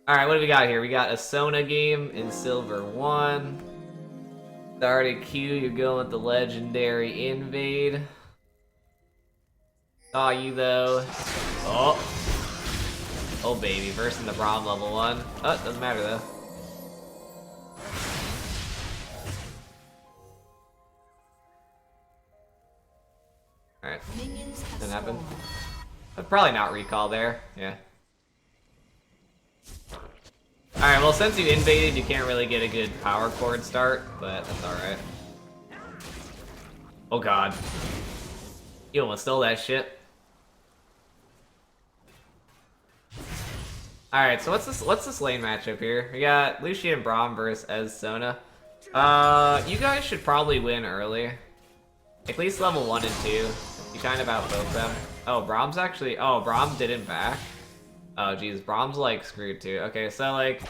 Alright, what do we got here? We got a Sona game in Silver 1. Started Q, you're going with the legendary Invade. Saw you though. Oh. Oh baby, versing the Braum level 1. Oh, it doesn't matter though. Alright. Didn't happen. I'd probably not recall there. Yeah. Alright, well since you invaded, you can't really get a good power chord start, but that's alright. Oh god. You almost stole that shit. Alright, so what's this lane matchup here? We got Lucian and Braum versus Sona. You guys should probably win early. At least level 1 and 2. You kind of outvote them. Oh, Braum's actually... Oh, Braum didn't back. Oh, jeez. Braum's, like, screwed, too. Okay, so, like...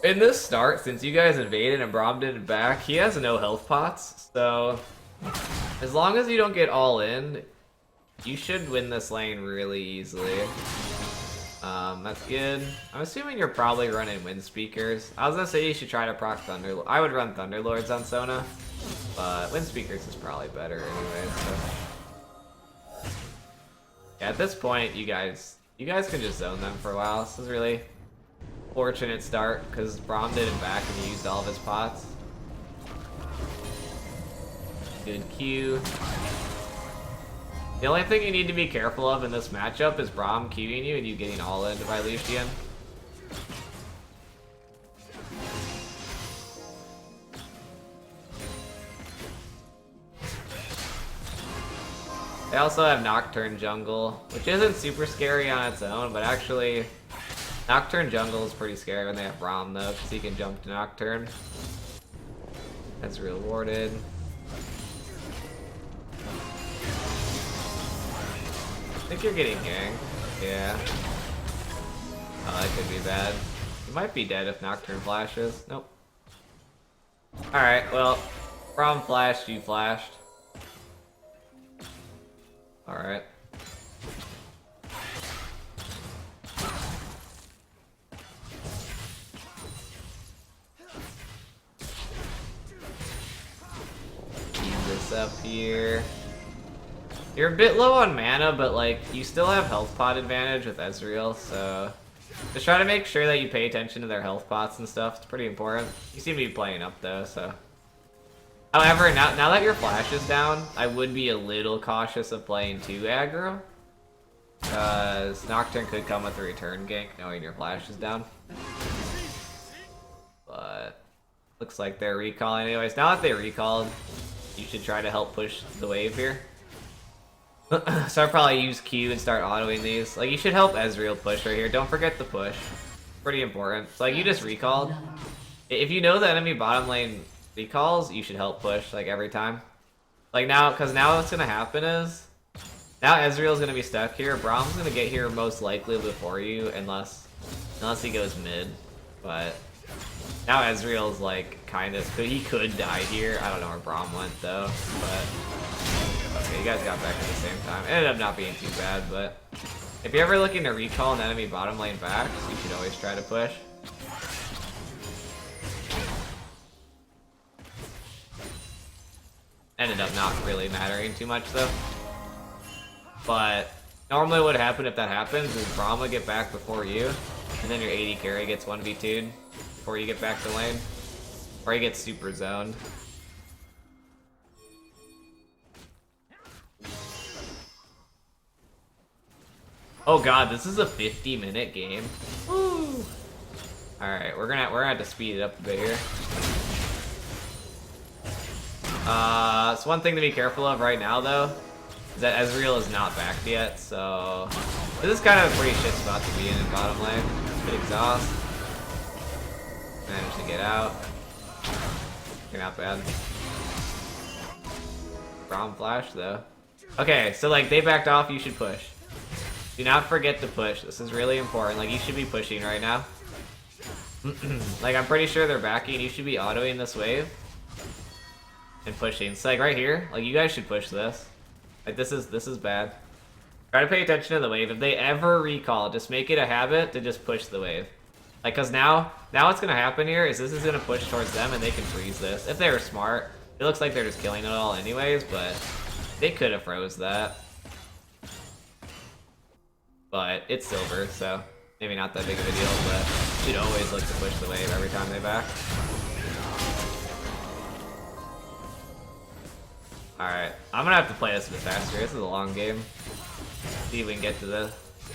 In this start, since you guys invaded and Braum didn't back, he has no health pots. So, as long as you don't get all in, you should win this lane really easily. That's good. I'm assuming you're probably running Wind Speakers. I was gonna say you should try to proc Thunder... I would run Thunderlords on Sona. But Wind Speakers is probably better anyway, so... Yeah, at this point, you guys can just zone them for a while. This is really fortunate start, because Braum didn't back and he used all of his pots. Good Q. The only thing you need to be careful of in this matchup is Braum Qing you and you getting all in by Lucian. They also have Nocturne Jungle, which isn't super scary on its own, but actually Nocturne Jungle is pretty scary when they have Braum though, because he can jump to Nocturne. That's rewarded. I think you're getting ganked. Yeah. Oh, that could be bad. You might be dead if Nocturne flashes. Nope. Alright, well, Braum flashed, you flashed. Alright. Keep this up here. You're a bit low on mana, but like, you still have health pot advantage with Ezreal, so... Just try to make sure that you pay attention to their health pots and stuff. It's pretty important. You seem to be playing up though, so... However, now that your flash is down, I would be a little cautious of playing too aggro. Because Nocturne could come with a return gank knowing your flash is down. But... Looks like they're recalling anyways. Now that they recalled, you should try to help push the wave here. So I'll probably use Q and start autoing these. Like, you should help Ezreal push right here. Don't forget the push. Pretty important. So, like, you just recalled. If you know the enemy bottom lane recalls, you should help push, like, every time. Like, now, because now what's going to happen is... Now Ezreal's going to be stuck here. Braum's going to get here most likely before you, unless he goes mid. But... Now Ezreal's, like, kind of... He could die here. I don't know where Braum went, though. But... Okay, you guys got back at the same time. It ended up not being too bad, but if you're ever looking to recall an enemy bottom lane back, you should always try to push. Ended up not really mattering too much though. But normally what would happen if that happens is Braum would get back before you, and then your AD carry gets 1v2'd before you get back to lane. Or he gets super zoned. Oh god, this is a 50-minute game. Woo! Alright, we're gonna have to speed it up a bit here. So one thing to be careful of right now though is that Ezreal is not backed yet, so this is kind of a pretty shit spot to be in bottom lane. Good exhaust. Managed to get out. Okay, not bad. Braum flash though. Okay, so like they backed off, you should push. Do not forget to push. This is really important. Like, you should be pushing right now. Like, I'm pretty sure they're backing. You should be autoing this wave. And pushing. So, like, right here, like, you guys should push this. Like, this is bad. Try to pay attention to the wave. If they ever recall, just make it a habit to just push the wave. Like, cause now what's gonna happen here is this is gonna push towards them and they can freeze this. If they were smart. It looks like they're just killing it all anyways, but they could have froze that. But it's silver, so maybe not that big of a deal, but should always look to push the wave every time they back. Alright, I'm gonna have to play this a bit faster. This is a long game. See if we can get to the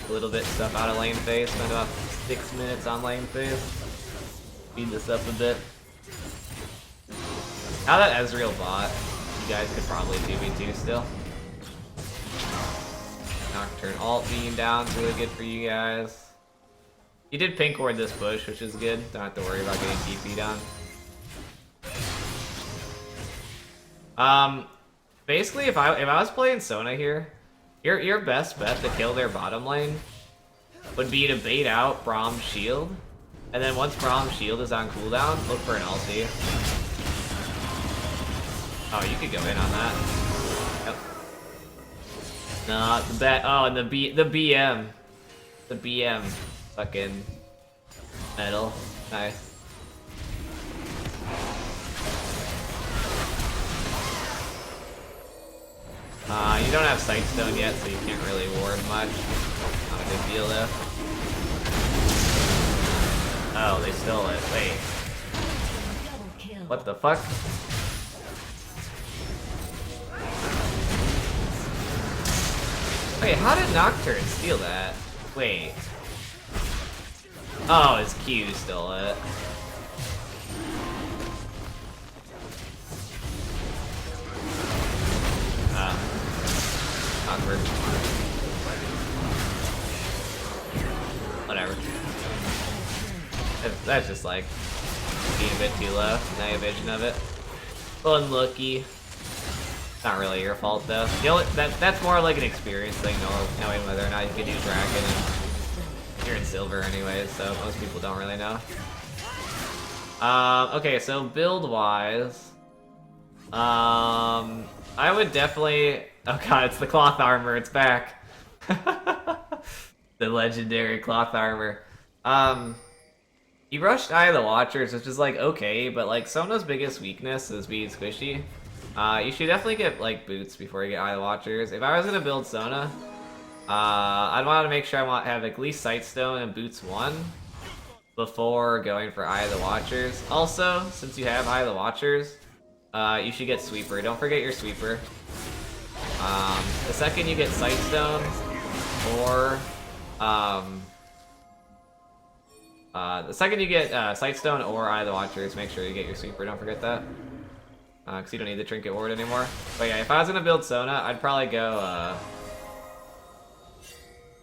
little bit stuff out of lane phase. Spend about 6 minutes on lane phase. Speed this up a bit. Now that Ezreal bot, you guys could probably 2v2 still. Nocturne ult being down is really good for you guys. You did pink ward this bush, which is good. Don't have to worry about getting TP down. Basically, if I was playing Sona here, your best bet to kill their bottom lane would be to bait out Braum's shield, and then once Braum's shield is on cooldown, look for an ulti. Oh, you could go in on that. Yep. No, the bet. Oh, and the BM, the BM, fucking metal. Nice. You don't have Sightstone yet, so you can't really ward much. Not a big deal though. Oh, they stole it. Wait. What the fuck? Wait, how did Nocturne steal that? Wait. Oh, his Q stole it. Awkward. Whatever. That's just like being a bit too low. Now you have vision of it. Unlucky. Not really your fault though. You know, that's more like an experience thing, knowing whether or not you can do dragon. And you're in silver anyways, so most people don't really know. Okay, so build wise, I would definitely. Oh god, it's the cloth armor. It's back. The legendary cloth armor. You rushed Eye of the Watchers, which is like okay, but like Sona's biggest weakness is being squishy. You should definitely get like boots before you get Eye of the Watchers. If I was gonna build Sona, I'd want to make sure I have at least Sightstone and boots 1 before going for Eye of the Watchers. Also, since you have Eye of the Watchers, you should get Sweeper. Don't forget your Sweeper. The second you get Sightstone or the second you get Sightstone or Eye of the Watchers, make sure you get your Sweeper. Don't forget that. Because you don't need the Trinket Ward anymore. But yeah, if I was going to build Sona, I'd probably go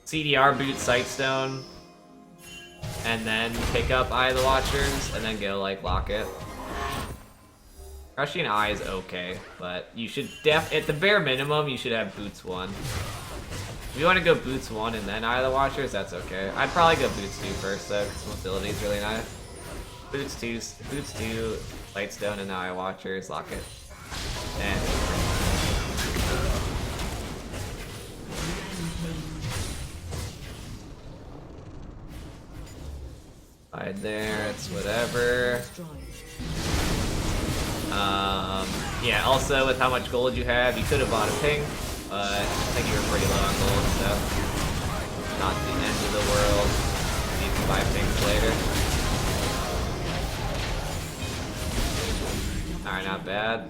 CDR boot Sightstone, and then pick up Eye of the Watchers, and then go like Locket. Crushing Eye is okay, but you should at the bare minimum, you should have boots 1. If you want to go boots 1 and then Eye of the Watchers, that's okay. I'd probably go boots 2 first though, because mobility is really nice. Boots 2, Sightstone, and Eye of Watchers, Locket. And hide there, it's whatever. Yeah, also with how much gold you have, you could have bought a ping, but I think you were pretty low on gold, so not the end of the world. You can buy pings later. Alright, not bad.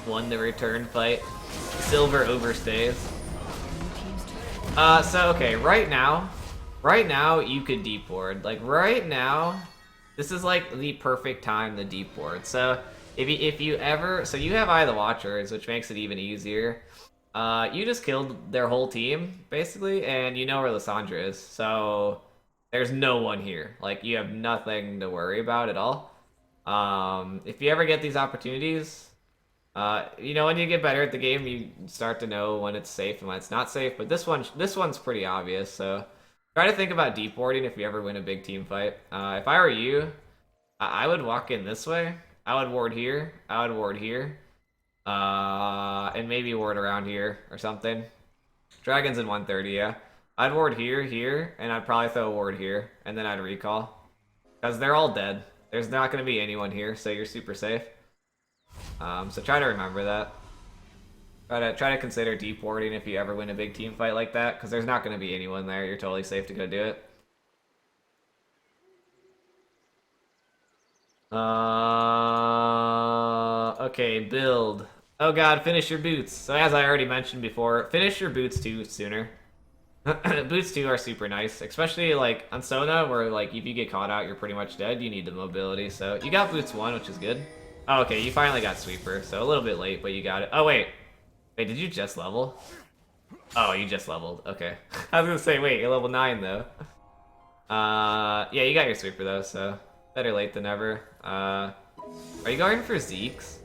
Won the return fight. Silver overstays. So okay, right now you could deep ward. Like right now, this is like the perfect time to deep ward. So if you ever, so you have Eye of the Watchers, which makes it even easier. You just killed their whole team basically, and you know where Lissandra is. So there's no one here. Like you have nothing to worry about at all. If you ever get these opportunities, you know, when you get better at the game, you start to know when it's safe and when it's not safe. But this one's pretty obvious. So try to think about deep warding if you ever win a big team fight. If I were you, I would walk in this way. I would ward here. I would ward here, and maybe ward around here or something. Dragons in 130, yeah. I'd ward here, here, and I'd probably throw a ward here, and then I'd recall. Because they're all dead. There's not going to be anyone here, so you're super safe. So try to remember that. Try to consider deep warding if you ever win a big team fight like that, because there's not going to be anyone there. You're totally safe to go do it. Okay, build. Oh god, finish your boots. So as I already mentioned before, finish your boots too sooner. Boots too are super nice, especially like on Sona, where like if you get caught out, you're pretty much dead. You need the mobility, so you got boots 1, which is good. Oh, okay, you finally got sweeper, so a little bit late, but you got it. Oh wait, did you just level? Oh, you just leveled. Okay, I was gonna say wait, you're level 9 though. Yeah, you got your sweeper though, so better late than never. Are you going for Zeke's?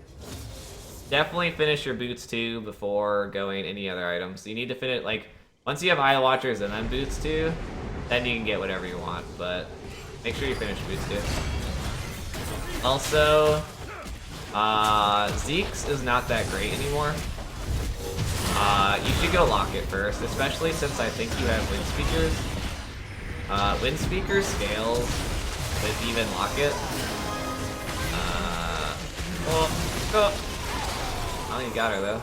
Definitely finish your boots too before going any other items. You need to finish like. Once you have Eye Watchers and then Boots too, then you can get whatever you want, but make sure you finish Boots too. Also, Zeke's is not that great anymore. You should go Locket first, especially since I think you have Wind Speakers. Wind Speaker scales with even Locket. Oh, you got her though.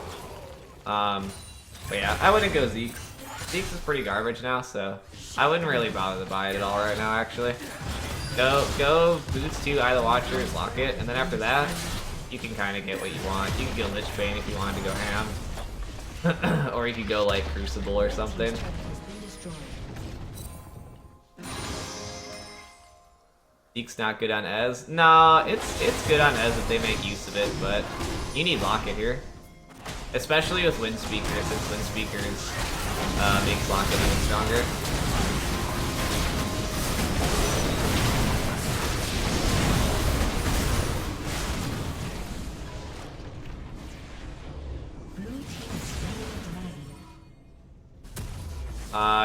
But yeah, I wouldn't go Zeke's. Zeke's is pretty garbage now, so I wouldn't really bother to buy it at all right now, actually. Go Boots 2, Eye of the Watchers, Locket, and then after that, you can kind of get what you want. You can go Lich Bane if you wanted to go ham. Or you could go, like, Crucible or something. Zeke's not good on Ez. Nah, it's good on Ez if they make use of it, but you need Locket here. Especially with Wind Speaker, since Wind Speakers makes Locket even stronger.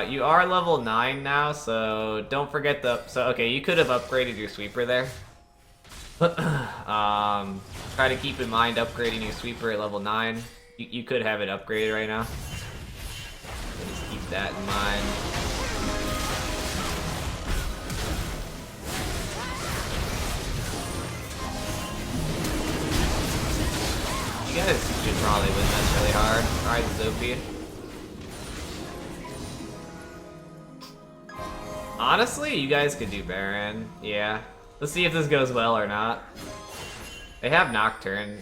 You are level 9 now, so don't forget the... So, okay, you could have upgraded your sweeper there. Try to keep in mind upgrading your sweeper at level 9. You could have it upgraded right now. So just keep that in mind. You guys should probably win this really hard. Alright, Sophie. Honestly, you guys could do Baron. Yeah. Let's see if this goes well or not. They have Nocturne.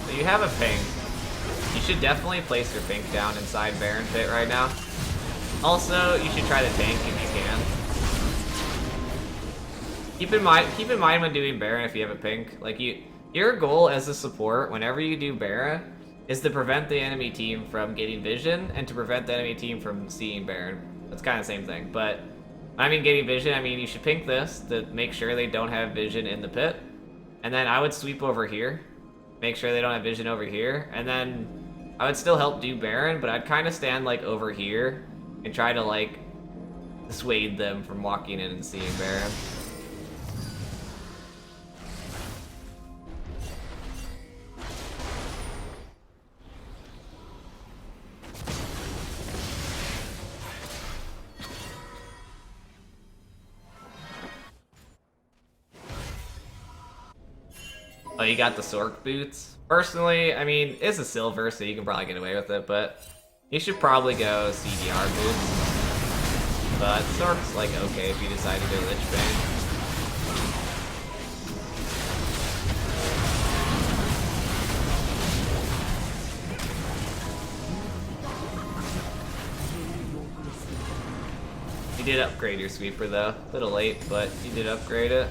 So you have a pink. You should definitely place your pink down inside Baron Pit right now. Also, you should try to tank if you can. Keep in mind when doing Baron if you have a pink. Like your goal as a support whenever you do Baron is to prevent the enemy team from getting vision and to prevent the enemy team from seeing Baron. That's kind of the same thing, but I mean getting vision, I mean you should pink this to make sure they don't have vision in the pit. And then I would sweep over here. Make sure they don't have vision over here. And then I would still help do Baron, but I'd kind of stand like over here and try to like dissuade them from walking in and seeing Baron. Oh, you got the Sork boots? Personally, I mean, it's a silver, so you can probably get away with it, but you should probably go CDR boots. But Sork's like okay if you decide to do Lich Bane. You did upgrade your sweeper though. A little late, but you did upgrade it.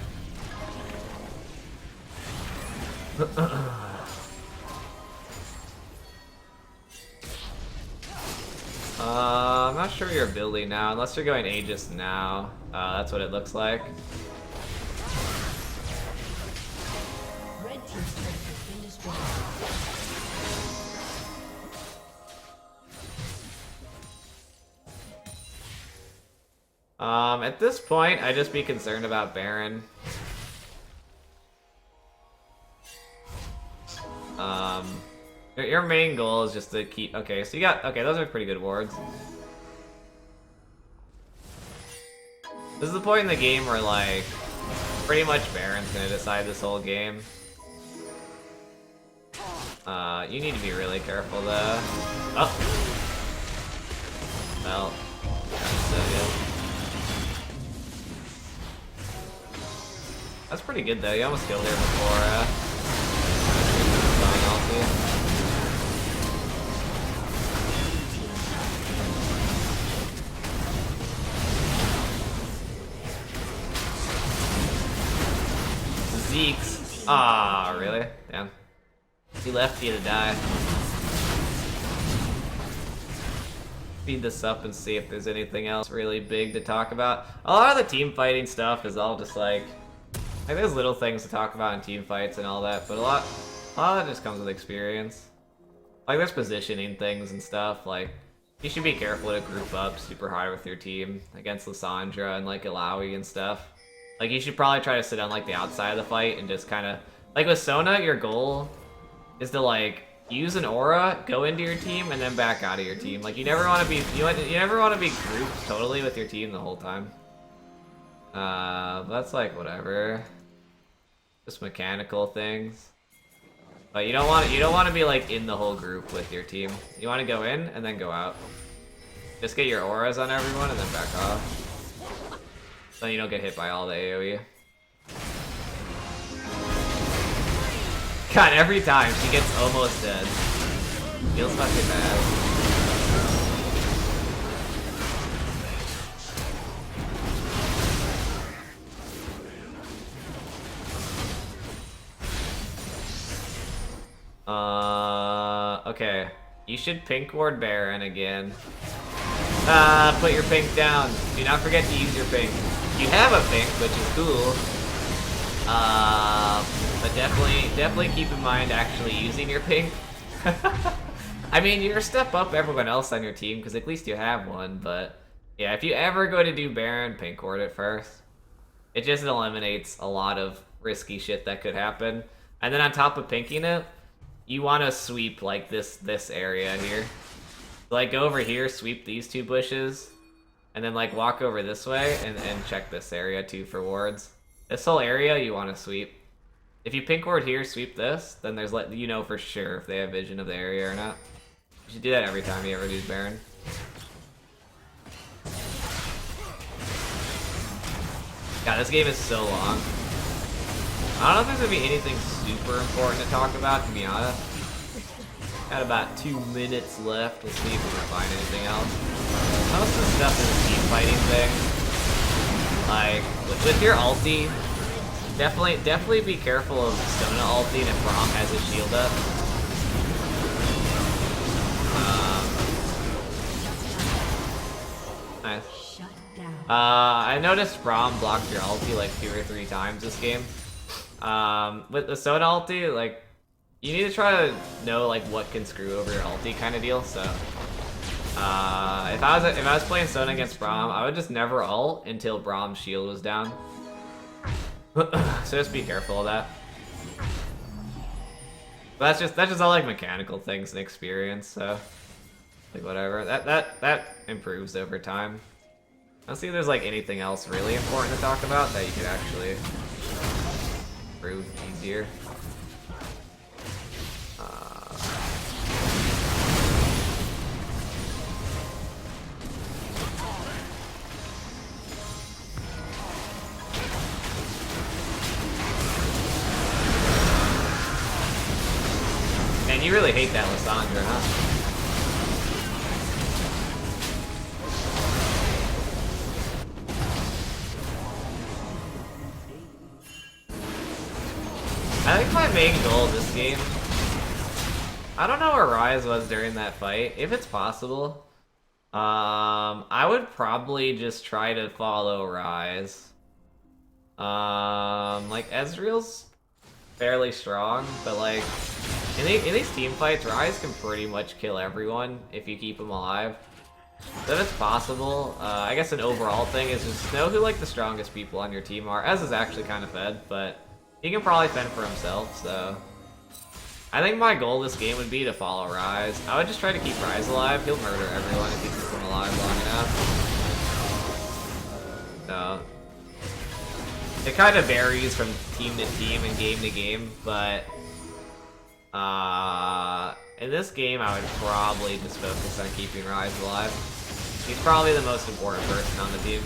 I'm not sure your ability now, unless you're going Aegis now. That's what it looks like. Red team's turret has been destroyed. At this point, I'd just be concerned about Baron. Your main goal is just to keep... Okay, so you got... Okay, those are pretty good wards. This is the point in the game where, like, pretty much Baron's gonna decide this whole game. You need to be really careful, though. Oh! Well, that's so good. That's pretty good, though. You almost killed her before, Zeke's. Ah, really? Damn. He left you to die. Speed this up and see if there's anything else really big to talk about. A lot of the team fighting stuff is all just like there's little things to talk about in team fights and all that, but a lot of it just comes with experience. Like there's positioning things and stuff, like you should be careful to group up super high with your team against Lissandra and like Ilaoi and stuff. Like you should probably try to sit on like the outside of the fight and just kind of like with Sona, your goal is to like use an aura, go into your team, and then back out of your team. Like you never want to be you never want to be grouped totally with your team the whole time. That's like whatever, just mechanical things. But you don't want to be like in the whole group with your team. You want to go in and then go out. Just get your auras on everyone and then back off. So you don't get hit by all the AoE. God, every time she gets almost dead. Feels fucking bad. Okay. You should pink ward Baron again. Put your pink down. Do not forget to use your pink. You have a pink, which is cool. But definitely keep in mind actually using your pink. I mean, you're a step up everyone else on your team, because at least you have one, but yeah, if you ever go to do Baron, pink ward it first. It just eliminates a lot of risky shit that could happen. And then on top of pinking it, you want to sweep like this area here. Like go over here, sweep these two bushes, and then like walk over this way and check this area too for wards. This whole area you want to sweep. If you pink ward here, sweep this, then there's like you know for sure if they have vision of the area or not. You should do that every time you ever use Baron. God, this game is so long. I don't know if there's gonna be anything super important to talk about, to be honest. Got about 2 minutes left. We'll see if we can find anything else. Most of the stuff is a team fighting thing. Like, with your ulti, definitely be careful of Sona ulti and if Braum has his shield up. Nice. I noticed Braum blocked your ulti like 2 or 3 times this game. With the Sona ulti, like, you need to try to know like what can screw over your ulti kind of deal. So, if I was playing Sona against Braum, I would just never ult until Braum's shield was down. So just be careful of that. But that's just all like mechanical things and experience. So, like whatever. That improves over time. I don't see if there's like anything else really important to talk about that you could actually improve easier. Man, you really hate that Lissandra, huh? I think my main goal this game, I don't know where Rise was during that fight. If it's possible, I would probably just try to follow Rise. Like Ezreal's fairly strong, but like in these team fights, Rise can pretty much kill everyone if you keep them alive. So if it's possible, I guess an overall thing is just know who like the strongest people on your team are. Ez is actually kind of fed, but he can probably fend for himself, so I think my goal this game would be to follow Rise. I would just try to keep Rise alive. He'll murder everyone if he keeps them alive long enough. So it kind of varies from team to team and game to game, but in this game I would probably just focus on keeping Rise alive. He's probably the most important person on the team.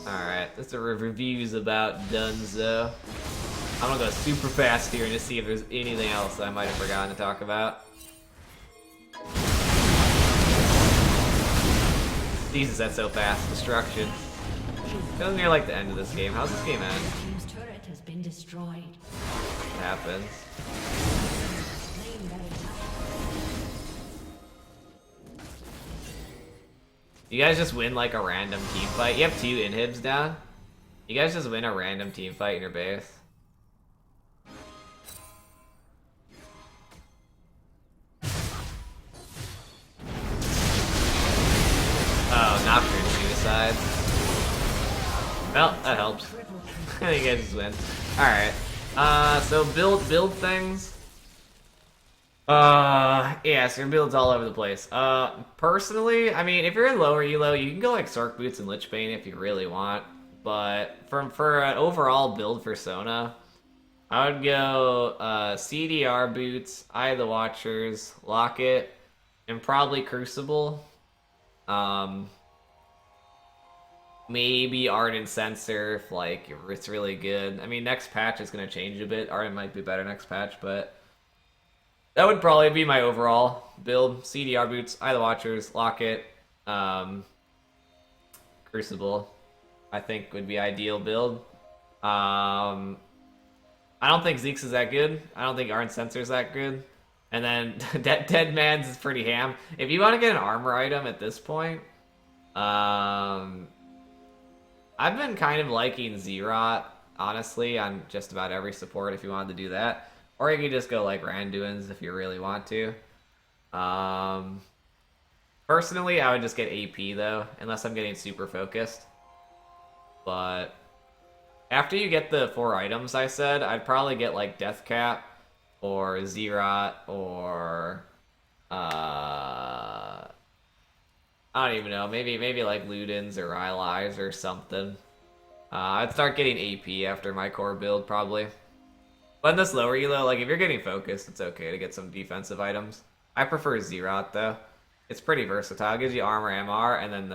Alright, that's the reviews about Dunzo. I'm gonna go super fast here and just see if there's anything else that I might have forgotten to talk about. Jesus, that's so fast. Destruction. Feels near like the end of this game. How's this game end? Team's turret has been destroyed. It happens. You guys just win like a random team fight. You have 2 inhibs down. You guys just win a random team fight in your base. Oh, Nocturne suicide. Well, that helps. You guys just win. Alright. So build things. Yeah, so your build's all over the place. Personally, I mean, if you're in lower elo, you can go like Sork Boots and Lich Bane if you really want. But for an overall build for Sona, I would go CDR Boots, Eye of the Watchers, Locket, and probably Crucible. Maybe Ardent Sensor if like it's really good. I mean, next patch is gonna change a bit. Ardent might be better next patch, but that would probably be my overall build. CDR Boots, Eye of the Watchers, Locket, Crucible, I think would be ideal build. I don't think Zeke's is that good. I don't think Ardent Sensor is that good. And then Dead Man's is pretty ham. If you want to get an armor item at this point, I've been kind of liking Zerot, honestly, on just about every support if you wanted to do that. Or you could just go like Randuin's if you really want to. Personally, I would just get AP though, unless I'm getting super focused. But after you get the 4 items I said, I'd probably get like Deathcap or Zerot or I don't even know, maybe like Ludens or Rylai's or something. I'd start getting AP after my core build probably. But in this lower elo, like if you're getting focused, it's okay to get some defensive items. I prefer Zerot though. It's pretty versatile. It gives you armor, MR, and then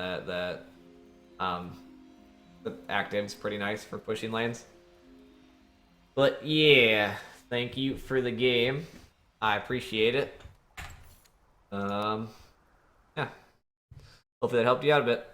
the active's pretty nice for pushing lanes. But yeah, thank you for the game. I appreciate it. Yeah. Hopefully that helped you out a bit.